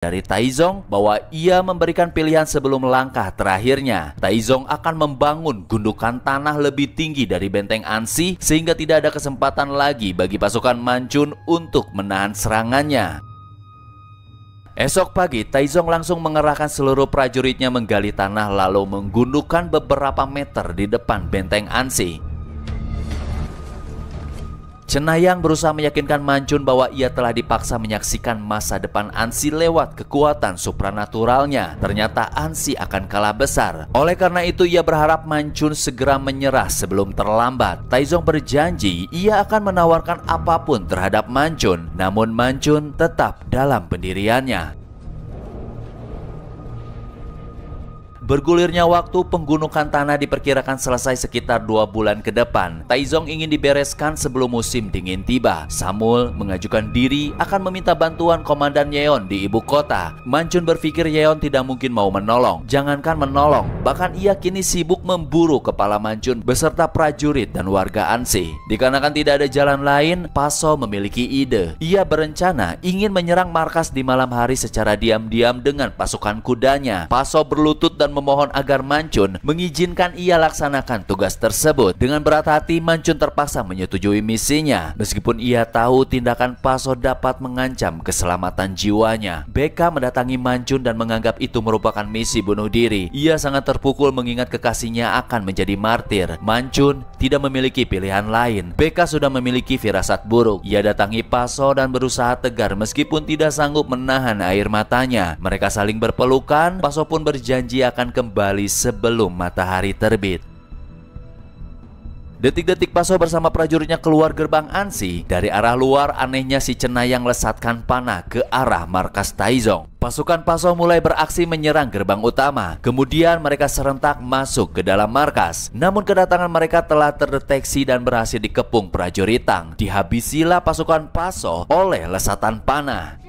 dari Taizong bahwa ia memberikan pilihan sebelum langkah terakhirnya. Taizong akan membangun gundukan tanah lebih tinggi dari benteng Ansi sehingga tidak ada kesempatan lagi bagi pasukan Manchun untuk menahan serangannya. Esok pagi, Taizong langsung mengerahkan seluruh prajuritnya menggali tanah lalu menggundukkan beberapa meter di depan benteng Ansi. Cenayang berusaha meyakinkan Manchun bahwa ia telah dipaksa menyaksikan masa depan Ansi lewat kekuatan supranaturalnya. Ternyata Ansi akan kalah besar. Oleh karena itu ia berharap Manchun segera menyerah sebelum terlambat. Taizong berjanji ia akan menawarkan apapun terhadap Manchun. Namun Manchun tetap dalam pendiriannya. Bergulirnya waktu, penggundukan tanah diperkirakan selesai sekitar 2 bulan ke depan. Taizong ingin dibereskan sebelum musim dingin tiba. Samul mengajukan diri akan meminta bantuan Komandan Yeon di ibu kota. Manchun berpikir Yeon tidak mungkin mau menolong. Jangankan menolong, bahkan ia kini sibuk memburu kepala Manchun beserta prajurit dan warga Ansi. Dikarenakan tidak ada jalan lain, Paso memiliki ide. Ia berencana ingin menyerang markas di malam hari secara diam-diam dengan pasukan kudanya. Paso berlutut dan memohon agar Manchun mengizinkan ia laksanakan tugas tersebut. Dengan berat hati, Manchun terpaksa menyetujui misinya. Meskipun ia tahu tindakan Paso dapat mengancam keselamatan jiwanya. Beka mendatangi Manchun dan menganggap itu merupakan misi bunuh diri. Ia sangat terpukul mengingat kekasihnya akan menjadi martir. Manchun tidak memiliki pilihan lain. Beka sudah memiliki firasat buruk. Ia datangi Paso dan berusaha tegar meskipun tidak sanggup menahan air matanya. Mereka saling berpelukan. Paso pun berjanji akan kembali sebelum matahari terbit. Detik-detik Paso bersama prajuritnya keluar gerbang Ansi. Dari arah luar, anehnya si Cenayang lesatkan panah ke arah markas Taizong. Pasukan Paso mulai beraksi menyerang gerbang utama. Kemudian mereka serentak masuk ke dalam markas. Namun kedatangan mereka telah terdeteksi dan berhasil dikepung prajurit Tang. Dihabisilah pasukan Paso oleh lesatan panah.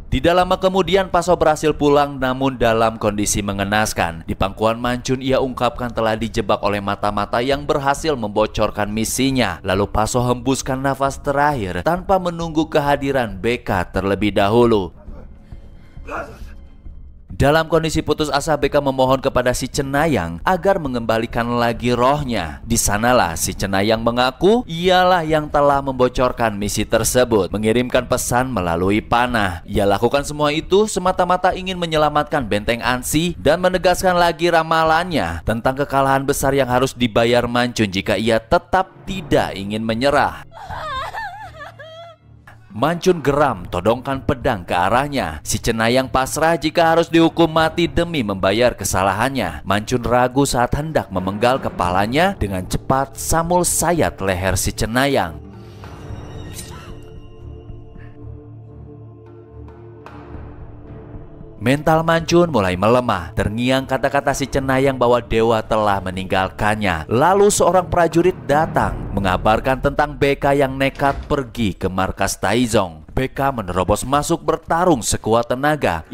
Tidak lama kemudian Paso berhasil pulang namun dalam kondisi mengenaskan. Di pangkuan Manchun ia ungkapkan telah dijebak oleh mata-mata yang berhasil membocorkan misinya. Lalu Paso hembuskan nafas terakhir tanpa menunggu kehadiran Beka terlebih dahulu. Dalam kondisi putus asa, Beka memohon kepada si Cenayang agar mengembalikan lagi rohnya. Di sanalah si Cenayang mengaku ialah yang telah membocorkan misi tersebut, mengirimkan pesan melalui panah. Ia lakukan semua itu semata-mata ingin menyelamatkan benteng Ansi dan menegaskan lagi ramalannya tentang kekalahan besar yang harus dibayar Manchun jika ia tetap tidak ingin menyerah. Manchun geram todongkan pedang ke arahnya. Si Cenayang pasrah jika harus dihukum mati demi membayar kesalahannya. Manchun ragu saat hendak memenggal kepalanya. Dengan cepat Samul sayat leher si Cenayang. Mental Manchun mulai melemah. Terngiang kata-kata si Cenayang bahwa dewa telah meninggalkannya. Lalu seorang prajurit datang mengabarkan tentang Beka yang nekat pergi ke markas Taizong. Beka menerobos masuk bertarung sekuat tenaga.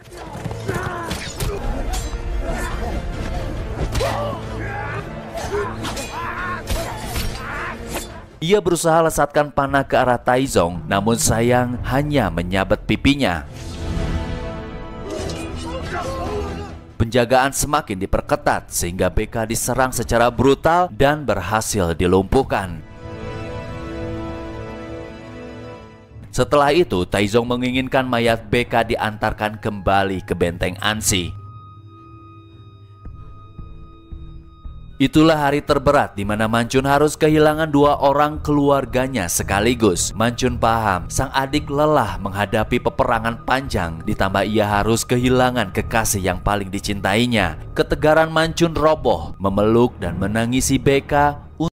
Ia berusaha lesatkan panah ke arah Taizong, namun sayang hanya menyabet pipinya. Penjagaan semakin diperketat sehingga Beka diserang secara brutal dan berhasil dilumpuhkan. Setelah itu, Taizong menginginkan mayat Beka diantarkan kembali ke benteng Ansi. Itulah hari terberat di mana Manchun harus kehilangan 2 orang keluarganya sekaligus. Manchun paham sang adik lelah menghadapi peperangan panjang, ditambah ia harus kehilangan kekasih yang paling dicintainya. Ketegaran Manchun roboh, memeluk dan menangisi Beka